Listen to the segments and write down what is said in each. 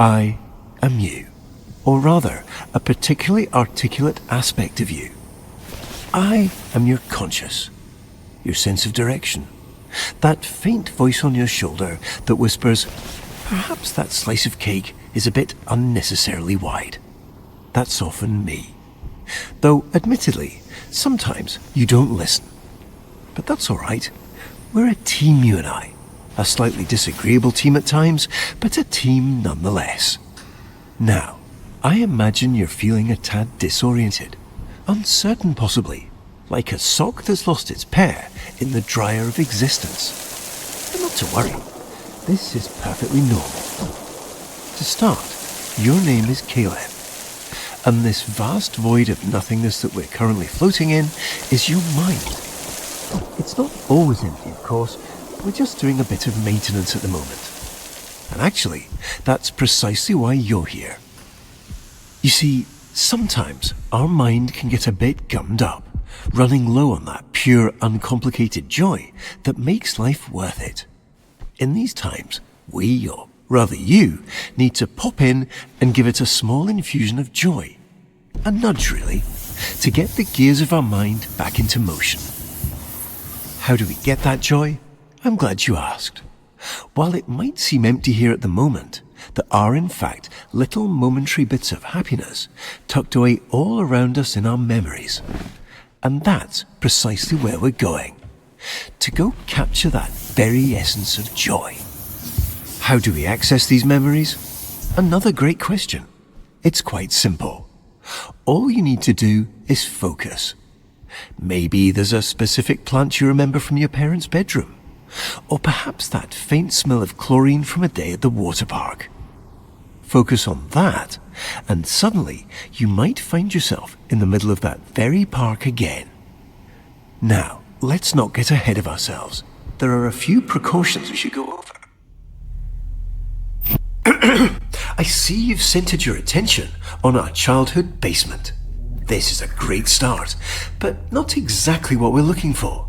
I am you, or rather, a particularly articulate aspect of you. I am your conscious, your sense of direction, that faint voice on your shoulder that whispers, perhaps that slice of cake is a bit unnecessarily wide. That's often me. Though, admittedly, sometimes you don't listen. But that's all right. We're a team, you and I. A slightly disagreeable team at times, but a team nonetheless. Now, I imagine you're feeling a tad disoriented, uncertain possibly, like a sock that's lost its pair in the dryer of existence. But not to worry, this is perfectly normal. To start, your name is Caleb, and this vast void of nothingness that we're currently floating in is your mind. It's not always empty, of course. We're just doing a bit of maintenance at the moment. And actually, that's precisely why you're here. You see, sometimes our mind can get a bit gummed up, running low on that pure, uncomplicated joy that makes life worth it. In these times, we, or rather you, need to pop in and give it a small infusion of joy. A nudge, really, to get the gears of our mind back into motion. How do we get that joy? I'm glad you asked. While it might seem empty here at the moment, there are in fact little momentary bits of happiness tucked away all around us in our memories. And that's precisely where we're going. To go capture that very essence of joy. How do we access these memories? Another great question. It's quite simple. All you need to do is focus. Maybe there's a specific plant you remember from your parents' bedroom. Or perhaps that faint smell of chlorine from a day at the water park. Focus on that, and suddenly you might find yourself in the middle of that very park again. Now, let's not get ahead of ourselves. There are a few precautions we should go over. I see you've centered your attention on our childhood basement. This is a great start, but not exactly what we're looking for.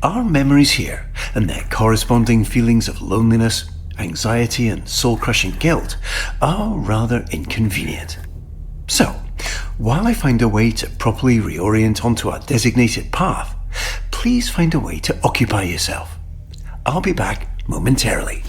Our memories here, and their corresponding feelings of loneliness, anxiety, and soul-crushing guilt, are rather inconvenient. So, while I find a way to properly reorient onto our designated path, please find a way to occupy yourself. I'll be back momentarily.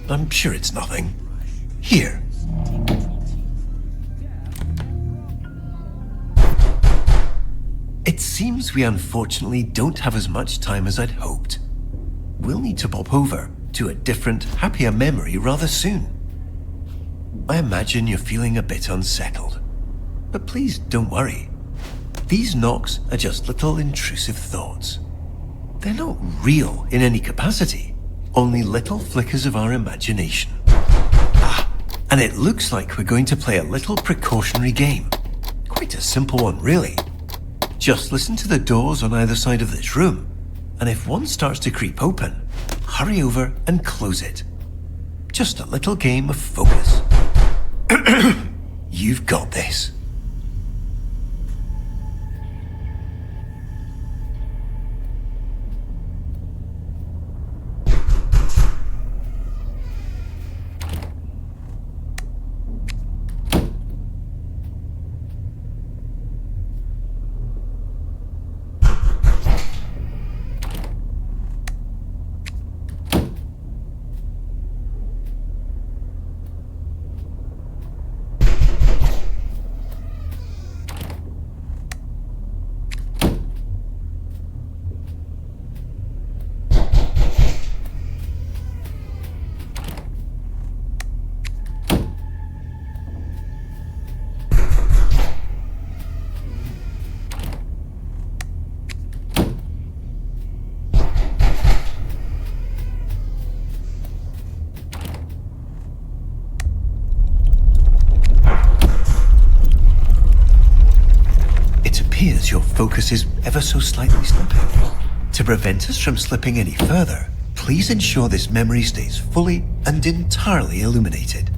I'm sure it's nothing. Here. It seems we unfortunately don't have as much time as I'd hoped. We'll need to pop over to a different, happier memory rather soon. I imagine you're feeling a bit unsettled. But please don't worry. These knocks are just little intrusive thoughts. They're not real in any capacity. Only little flickers of our imagination. And it looks like we're going to play a little precautionary game. Quite a simple one, really. Just listen to the doors on either side of this room, and if one starts to creep open, hurry over and close it. Just a little game of focus. You've got this. focus is ever so slightly slipping. To prevent us from slipping any further, please ensure this memory stays fully and entirely illuminated.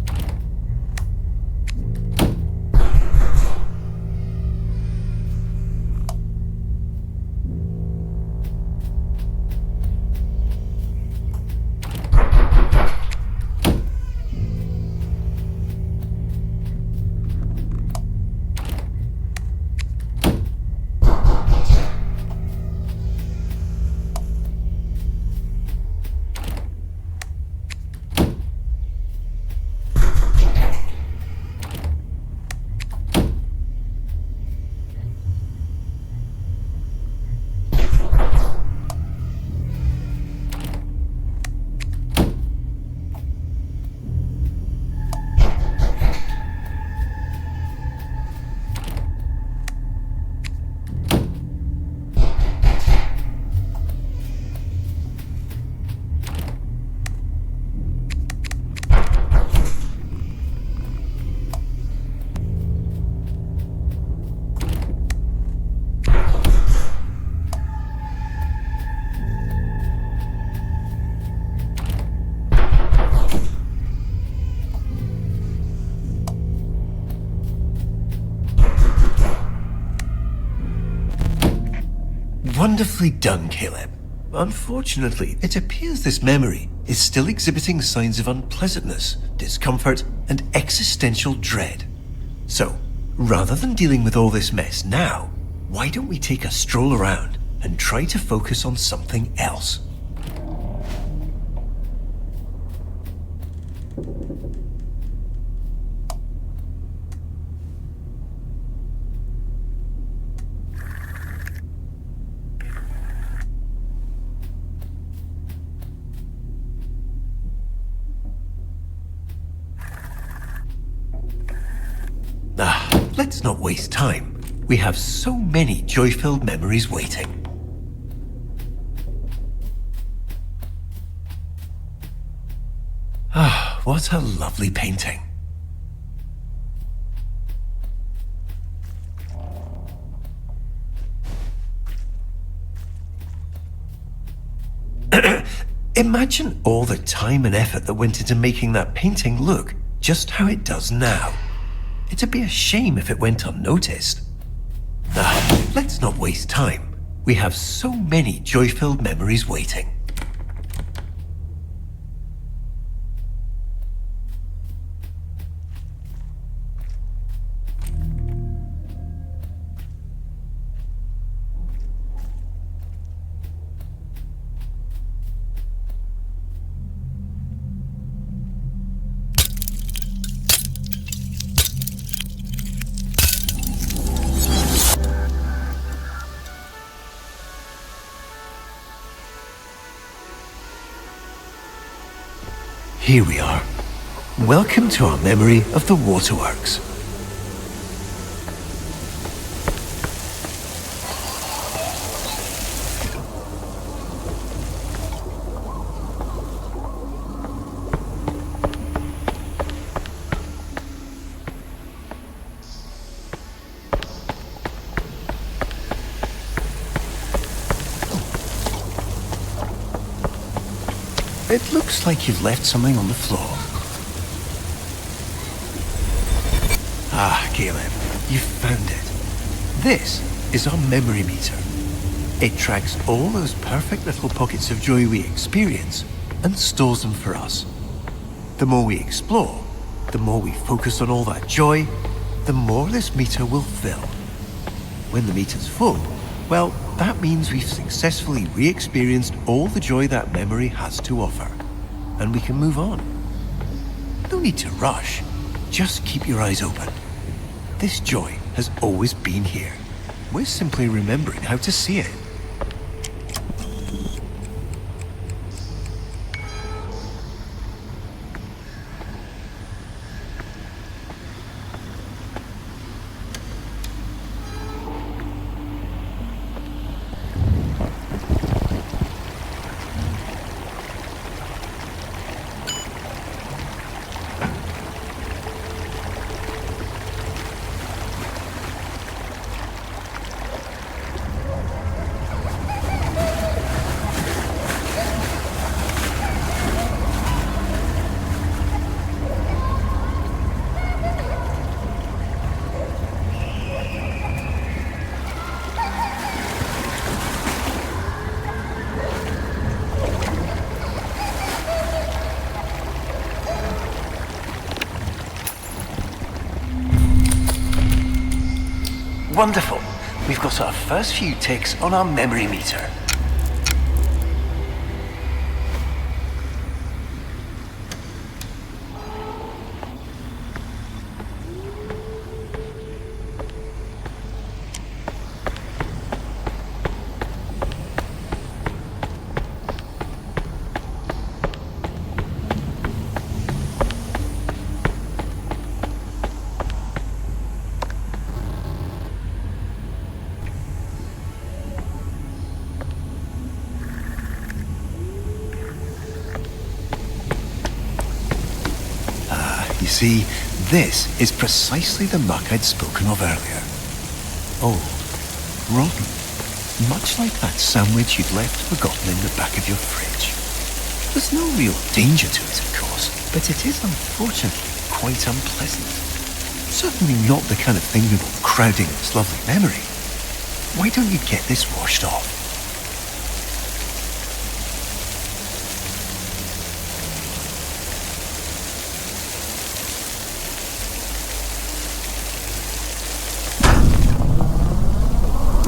Wonderfully done, Caleb. Unfortunately, it appears this memory is still exhibiting signs of unpleasantness, discomfort, and existential dread. So, rather than dealing with all this mess now, why don't we take a stroll around and try to focus on something else? Let's not waste time. We have so many joy-filled memories waiting. Ah, what a lovely painting. Imagine all the time and effort that went into making that painting look just how it does now. It'd be a shame if it went unnoticed. Let's not waste time. We have so many joy-filled memories waiting. Here we are. Welcome to our memory of the waterworks. It looks like you've left something on the floor. Ah, Caleb, you found it. This is our memory meter. It tracks all those perfect little pockets of joy we experience and stores them for us. The more we explore, the more we focus on all that joy, the more this meter will fill. When the meter's full, well, that means we've successfully re-experienced all the joy that memory has to offer, and we can move on. No need to rush, just keep your eyes open. This joy has always been here. We're simply remembering how to see it. Wonderful. We've got our first few ticks on our memory meter. See, this is precisely the muck I'd spoken of earlier. Old, rotten, much like that sandwich you'd left forgotten in the back of your fridge. There's no real danger to it, of course, but it is unfortunately quite unpleasant. Certainly not the kind of thing we want crowding this lovely memory. Why don't you get this washed off?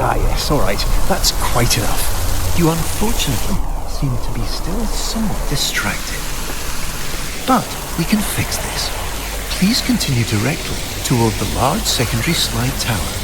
Ah yes, all right. That's quite enough. You unfortunately seem to be still somewhat distracted. But we can fix this. Please continue directly toward the large secondary slide tower.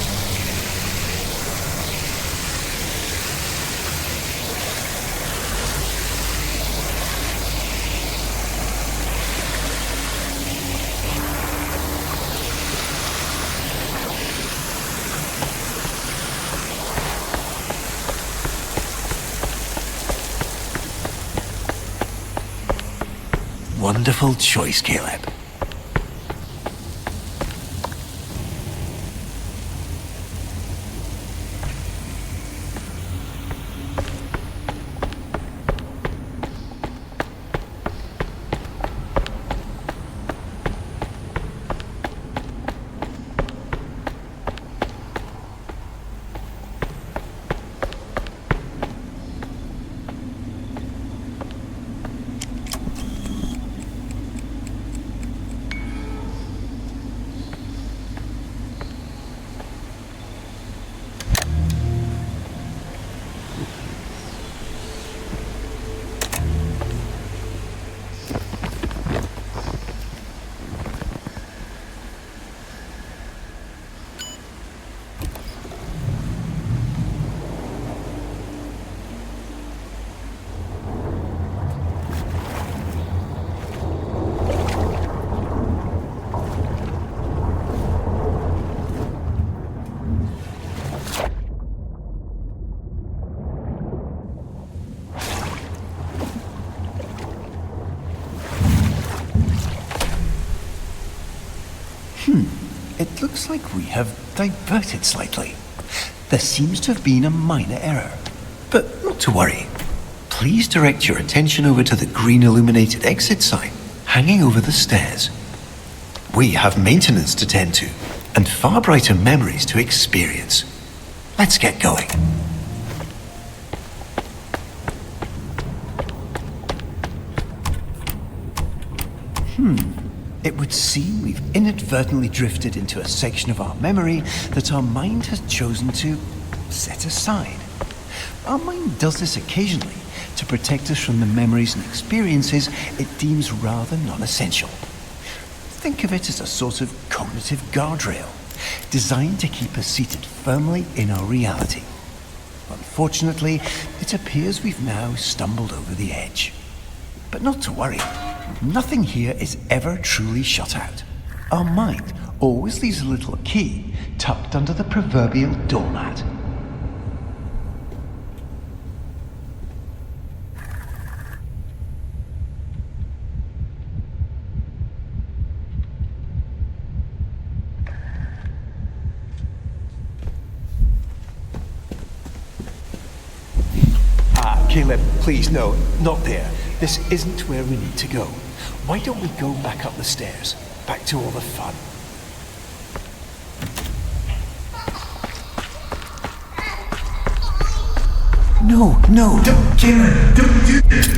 Wonderful choice, Caleb. It looks like we have diverted slightly. There seems to have been a minor error, but not to worry. Please direct your attention over to the green illuminated exit sign hanging over the stairs. We have maintenance to tend to and far brighter memories to experience. Let's get going. It would seem we've inadvertently drifted into a section of our memory that our mind has chosen to set aside. Our mind does this occasionally to protect us from the memories and experiences it deems rather non-essential. Think of it as a sort of cognitive guardrail, designed to keep us seated firmly in our reality. Unfortunately, it appears we've now stumbled over the edge. But not to worry. Nothing here is ever truly shut out. Our mind always leaves a little key tucked under the proverbial doormat. Caleb, please, no, not there. This isn't where we need to go. Why don't we go back up the stairs? Back to all the fun. No, don't, Caleb, don't do this.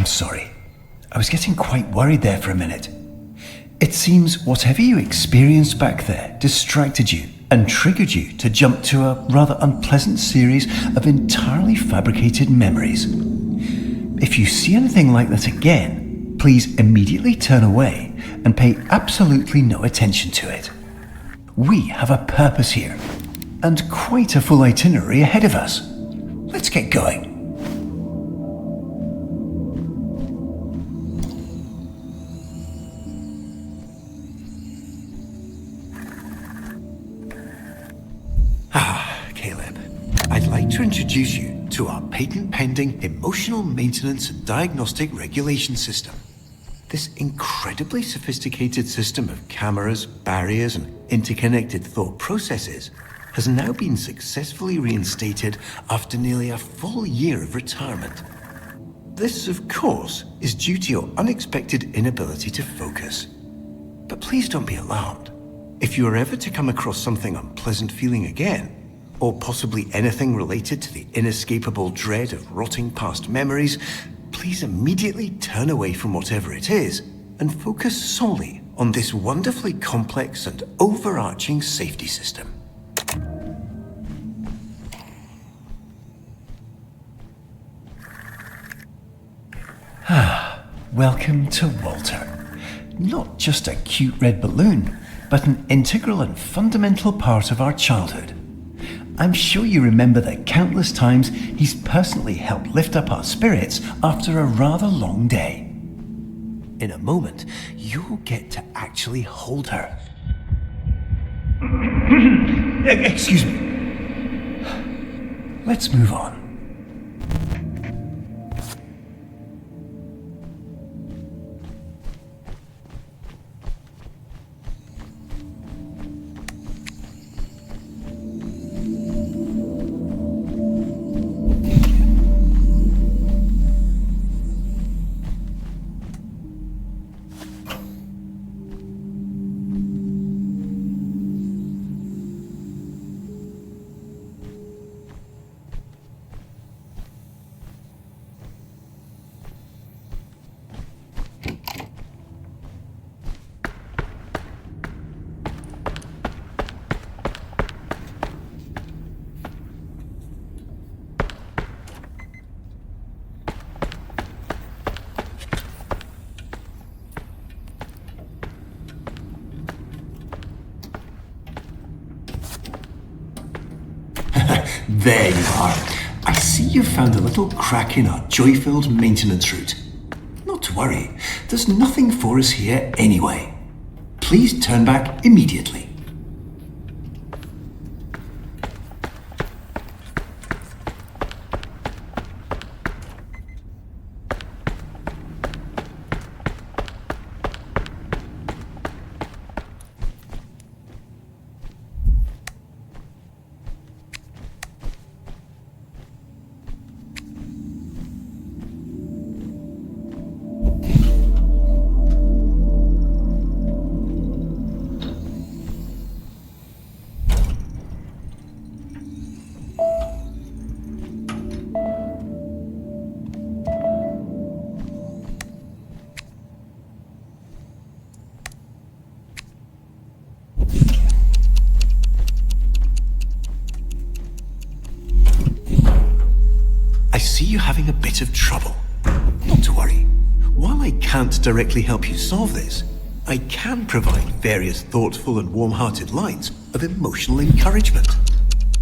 sorry. I was getting quite worried there for a minute. It seems whatever you experienced back there distracted you and triggered you to jump to a rather unpleasant series of entirely fabricated memories. If you see anything like that again, please immediately turn away and pay absolutely no attention to it. We have a purpose here, and quite a full itinerary ahead of us. Let's get going. Caleb, I'd like to introduce you to our patent-pending emotional maintenance and diagnostic regulation system. This incredibly sophisticated system of cameras, barriers, and interconnected thought processes has now been successfully reinstated after nearly a full year of retirement. This, of course, is due to your unexpected inability to focus. But please don't be alarmed. If you are ever to come across something unpleasant feeling again, or possibly anything related to the inescapable dread of rotting past memories, please immediately turn away from whatever it is and focus solely on this wonderfully complex and overarching safety system. Welcome to Walter. Not just a cute red balloon, but an integral and fundamental part of our childhood. I'm sure you remember the countless times he's personally helped lift up our spirits after a rather long day. In a moment, you'll get to actually hold her. Excuse me. Let's move on. There you are. I see you've found a little crack in our joy-filled maintenance route. Not to worry, there's nothing for us here anyway. Please turn back immediately. I see you having a bit of trouble. Not to worry. While I can't directly help you solve this, I can provide various thoughtful and warm-hearted lines of emotional encouragement.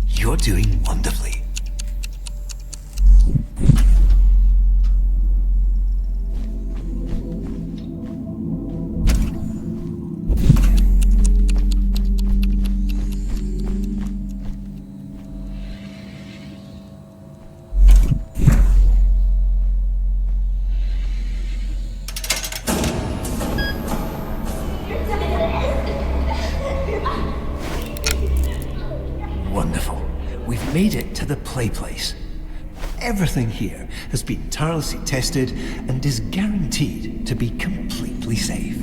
You're doing wonderfully. Wonderful. We've made it to the play place. Everything here has been tirelessly tested and is guaranteed to be completely safe.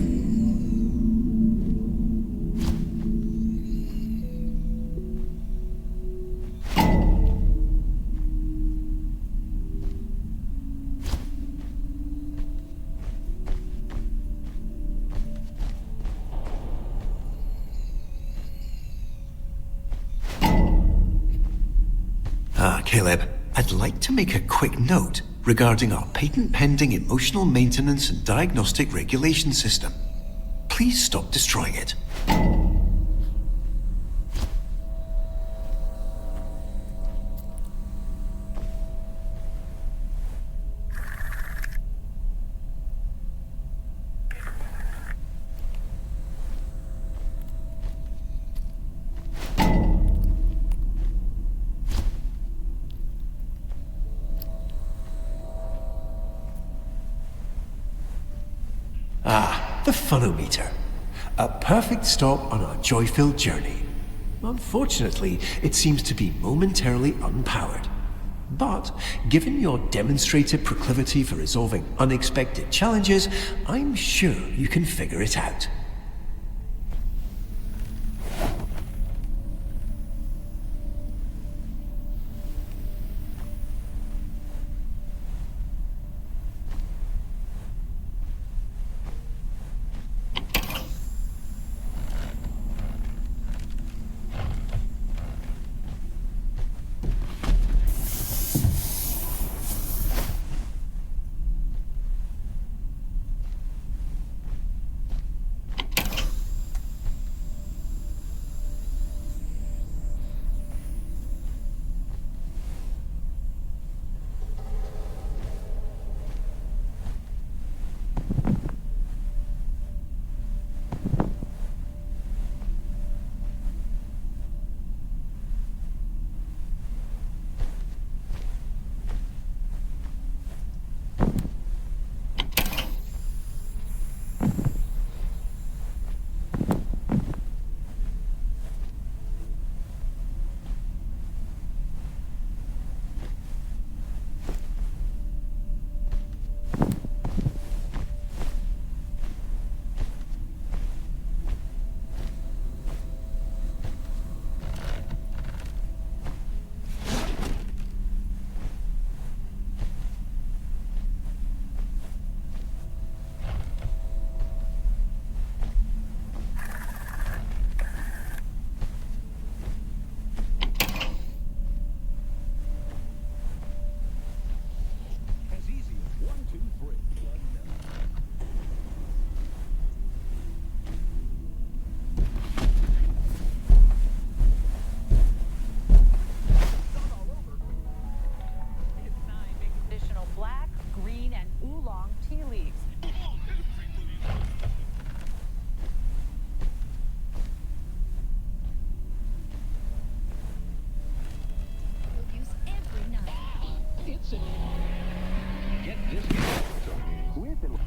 Caleb, I'd like to make a quick note regarding our patent-pending emotional maintenance and diagnostic regulation system. Please stop destroying it. The funometer. A perfect stop on our joy-filled journey. Unfortunately, it seems to be momentarily unpowered. But, given your demonstrated proclivity for resolving unexpected challenges, I'm sure you can figure it out.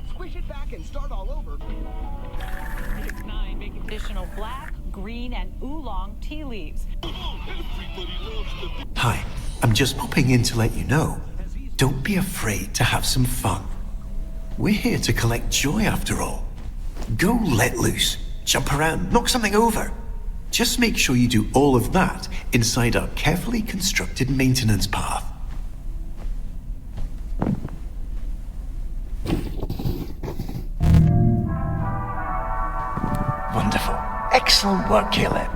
Squish it back and start all over. It's 9 big additional black, green, and oolong tea leaves. Hi, I'm just popping in to let you know. Don't be afraid to have some fun. We're here to collect joy after all. Go let loose, jump around, knock something over. Just make sure you do all of that inside our carefully constructed maintenance path. Wonderful. Excellent work, Caleb.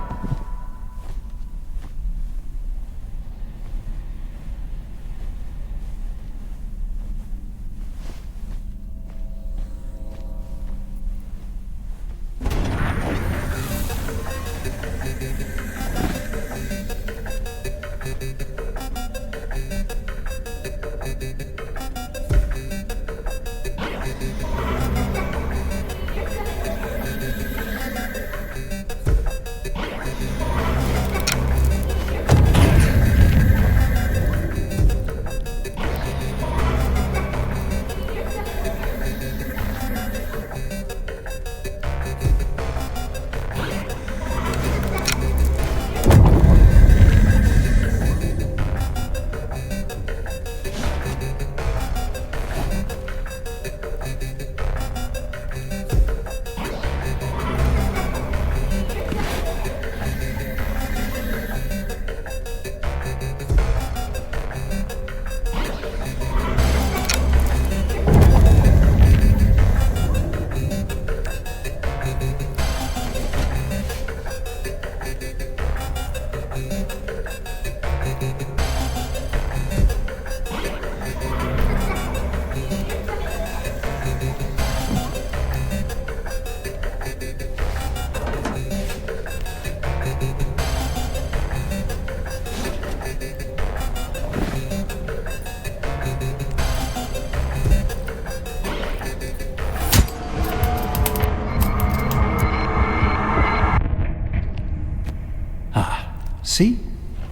See?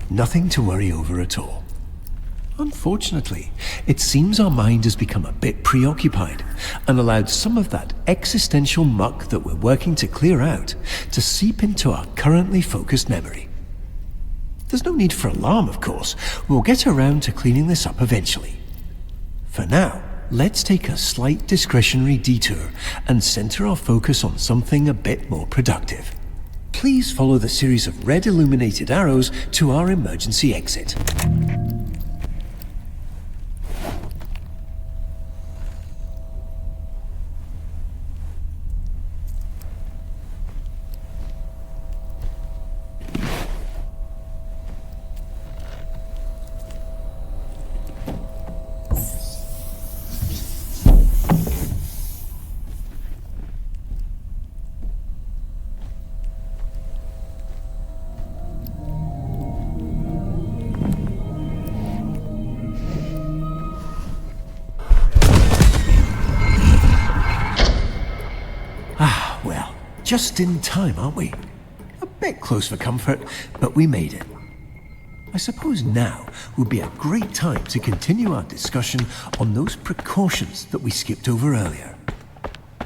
Nothing to worry over at all. Unfortunately, it seems our mind has become a bit preoccupied and allowed some of that existential muck that we're working to clear out to seep into our currently focused memory. There's no need for alarm, of course. We'll get around to cleaning this up eventually. For now, let's take a slight discretionary detour and center our focus on something a bit more productive. Please follow the series of red illuminated arrows to our emergency exit. Just in time, aren't we? A bit close for comfort, but we made it. I suppose now would be a great time to continue our discussion on those precautions that we skipped over earlier.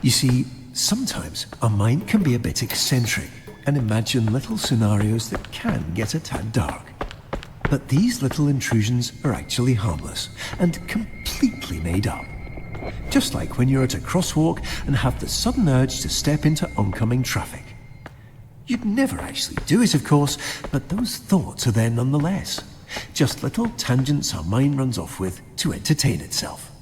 You see, sometimes our mind can be a bit eccentric and imagine little scenarios that can get a tad dark. But these little intrusions are actually harmless and completely made up. Just like when you're at a crosswalk and have the sudden urge to step into oncoming traffic. You'd never actually do it, of course, but those thoughts are there nonetheless. Just little tangents our mind runs off with to entertain itself.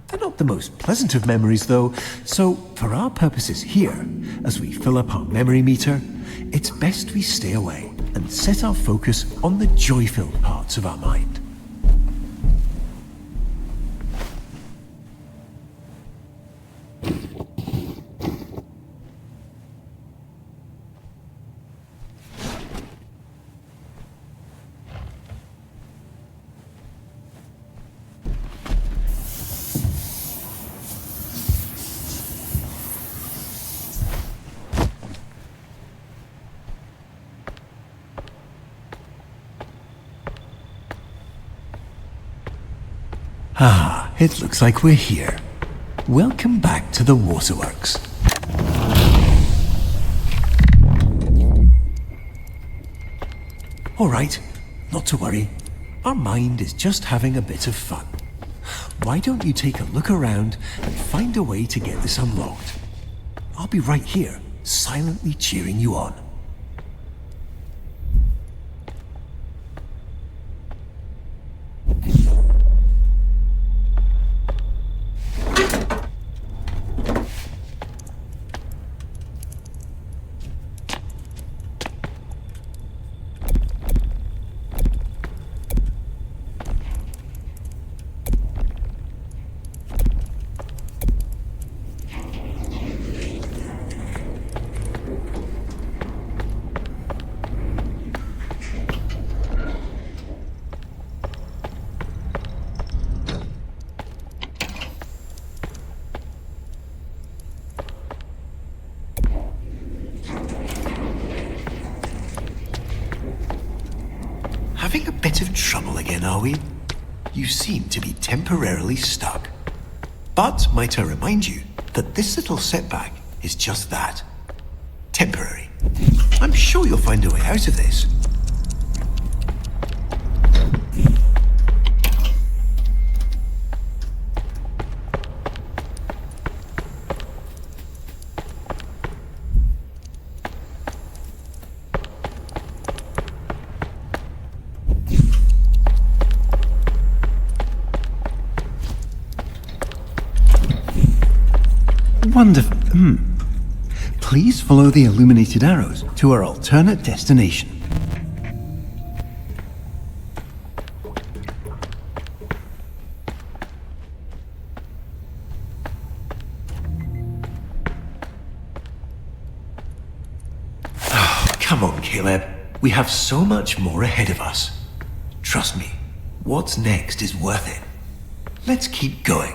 They're not the most pleasant of memories, though, so for our purposes here, as we fill up our memory meter, it's best we stay away and set our focus on the joy-filled parts of our mind. Ah, it looks like we're here. Welcome back to the waterworks. All right, not to worry. Our mind is just having a bit of fun. Why don't you take a look around and find a way to get this unlocked? I'll be right here, silently cheering you on. Having a bit of trouble again, are we? You seem to be temporarily stuck. But might I remind you that this little setback is just that. Temporary. I'm sure you'll find a way out of this. Wonderful. Please follow the illuminated arrows to our alternate destination. Oh, come on, Caleb. We have so much more ahead of us. Trust me, what's next is worth it. Let's keep going.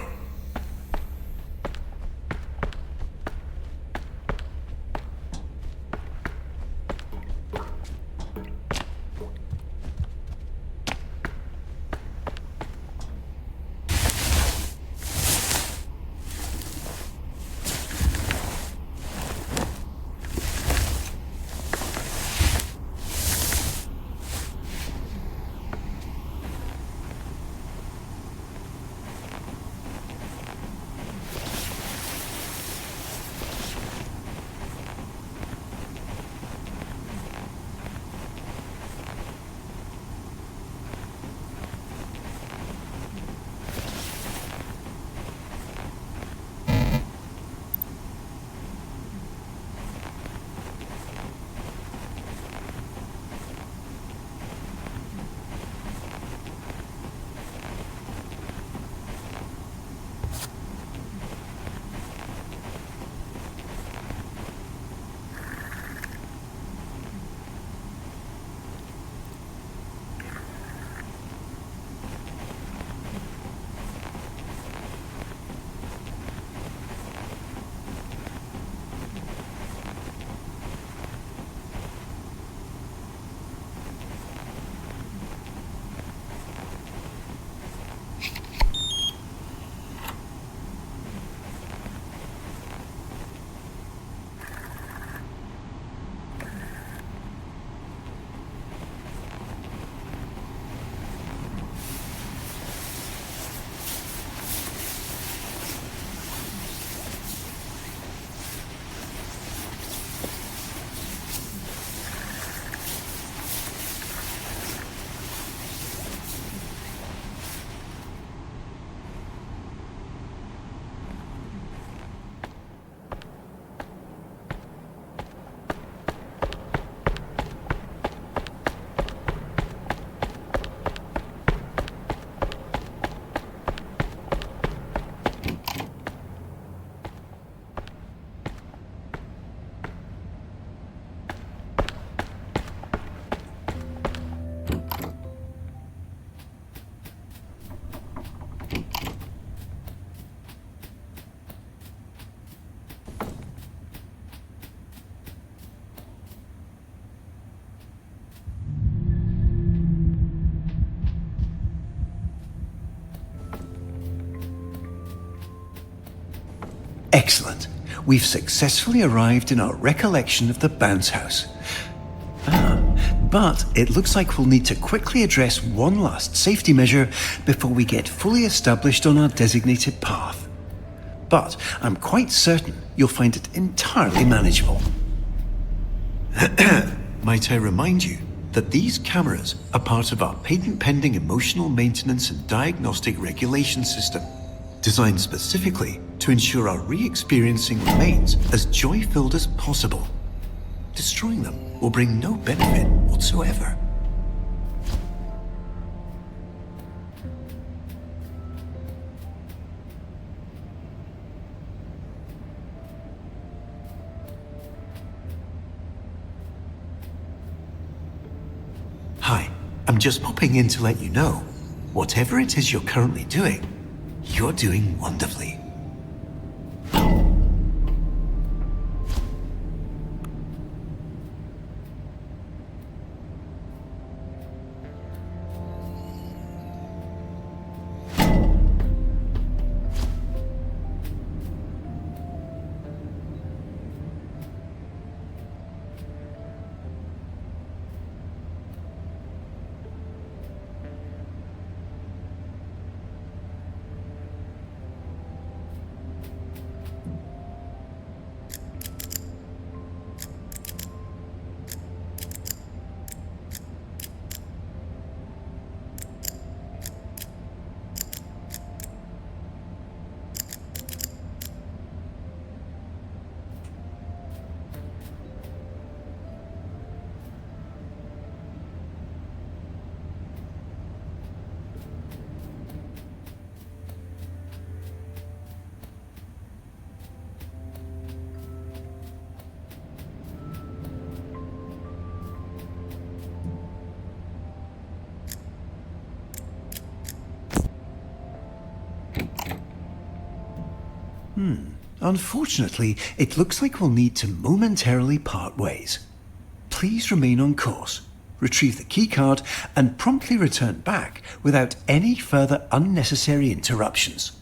Excellent. We've successfully arrived in our recollection of the bounce house. But it looks like we'll need to quickly address one last safety measure before we get fully established on our designated path. But I'm quite certain you'll find it entirely manageable. Might I remind you that these cameras are part of our patent-pending emotional maintenance and diagnostic regulation system, designed specifically to ensure our re-experiencing remains as joy-filled as possible. Destroying them will bring no benefit whatsoever. Hi, I'm just popping in to let you know, whatever it is you're currently doing, you're doing wonderfully. Unfortunately, it looks like we'll need to momentarily part ways. Please remain on course, retrieve the keycard, and promptly return back without any further unnecessary interruptions.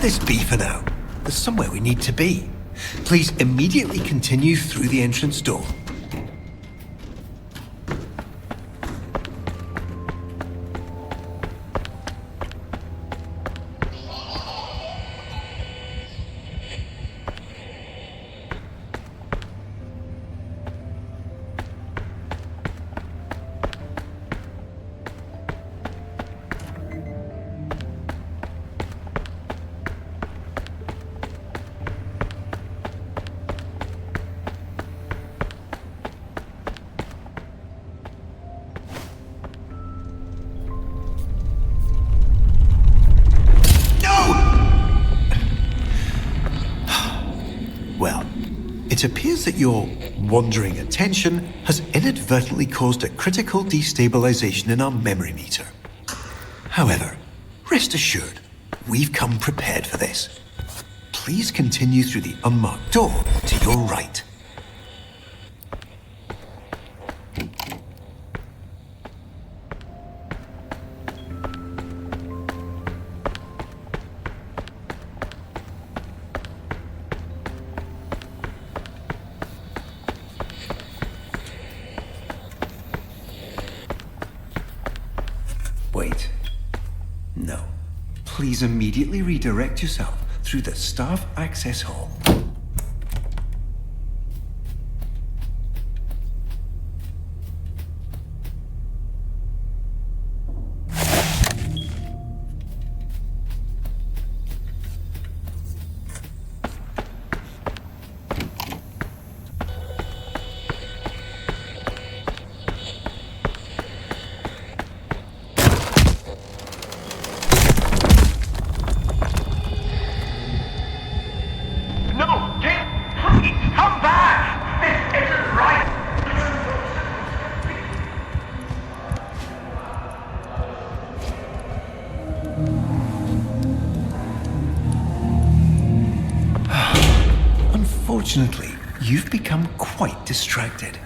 this be for now. There's somewhere we need to be. Please immediately continue through the entrance door. It appears that your wandering attention has inadvertently caused a critical destabilization in our memory meter. However, rest assured, we've come prepared for this. Please continue through the unmarked door to your right. Wait. No. Please immediately redirect yourself through the staff access hall. Unfortunately, you've become quite distracted.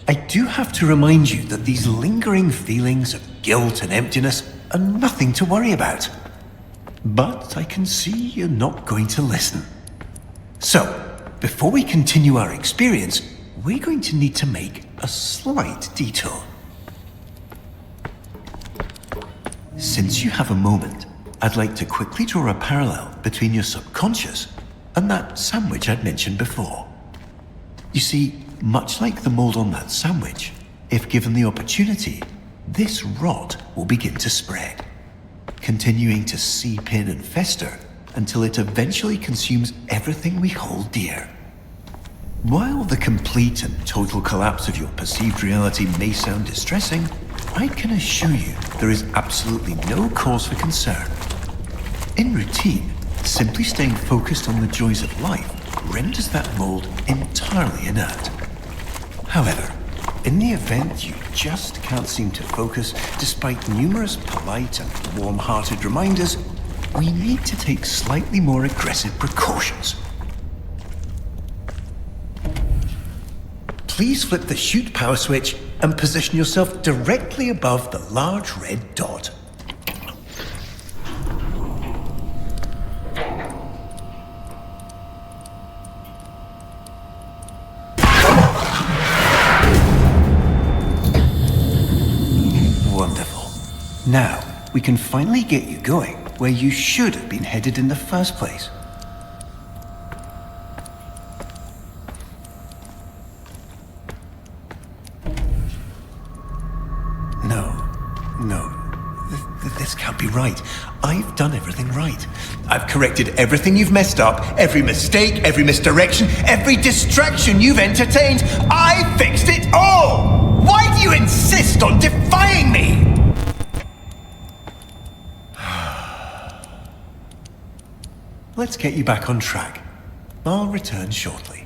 I do have to remind you that these lingering feelings of guilt and emptiness are nothing to worry about. But I can see you're not going to listen. So, before we continue our experience, we're going to need to make a slight detour. Since you have a moment, I'd like to quickly draw a parallel between your subconscious and that sandwich I'd mentioned before. You see, much like the mold on that sandwich, if given the opportunity, this rot will begin to spread, continuing to seep in and fester until it eventually consumes everything we hold dear. While the complete and total collapse of your perceived reality may sound distressing, I can assure you there is absolutely no cause for concern. In routine, simply staying focused on the joys of life renders that mold entirely inert. However, in the event you just can't seem to focus despite numerous polite and warm-hearted reminders, we need to take slightly more aggressive precautions. Please flip the shoot power switch and position yourself directly above the large red dot. Wonderful. Now, we can finally get you going where you should have been headed in the first place. No. This can't be right. I've done everything right. I've corrected everything you've messed up, every mistake, every misdirection, every distraction you've entertained. I fixed it all! Why do you insist on defying me? Let's get you back on track. I'll return shortly.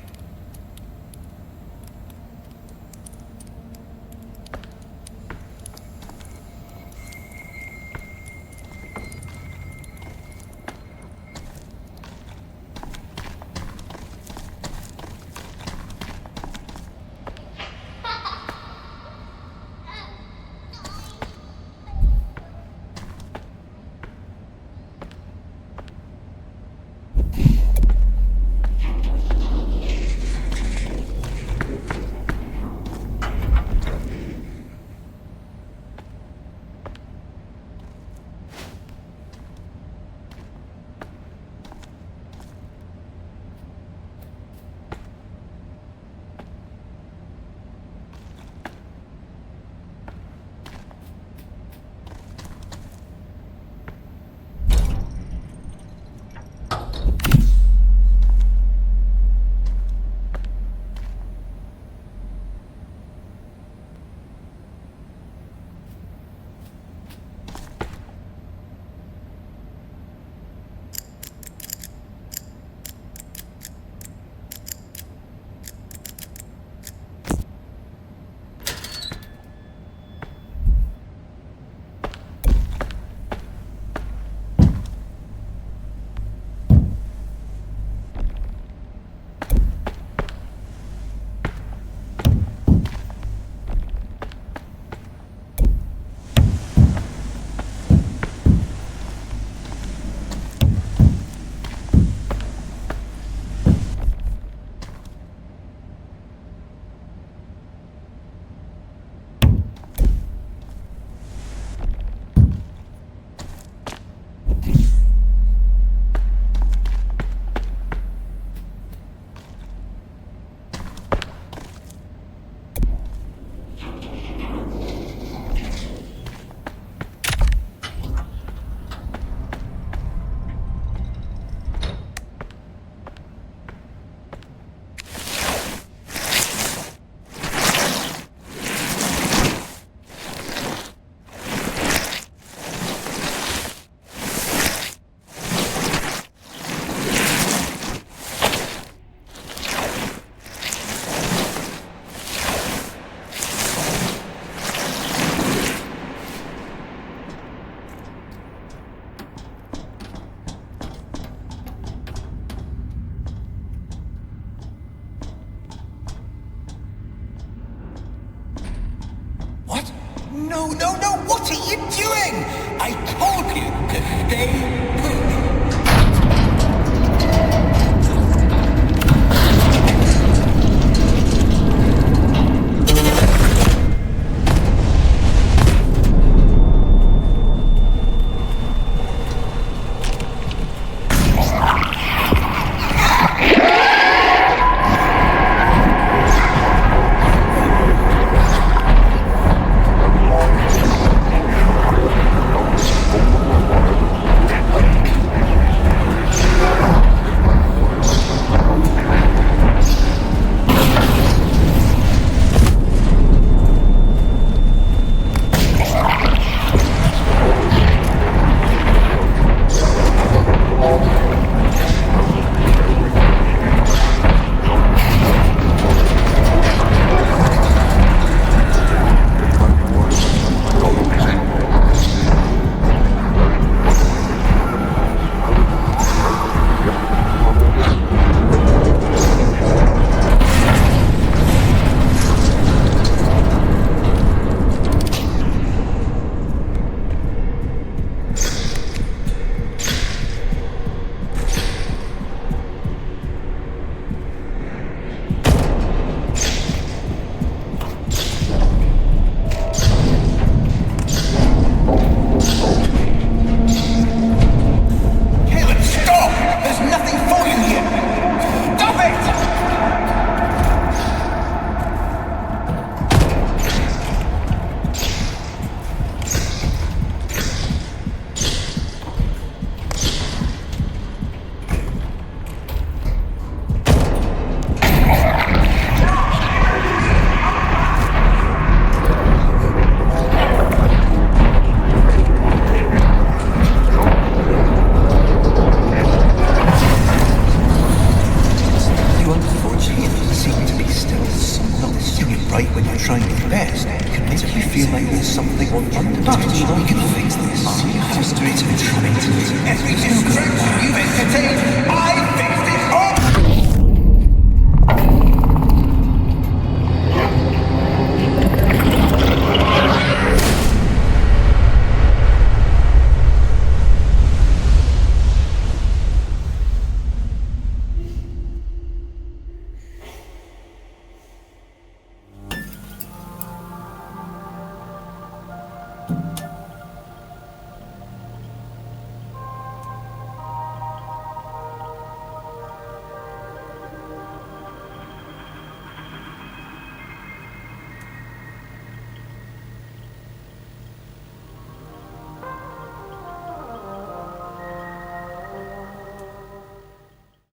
fix this. How to do it. Every distraction you've entertained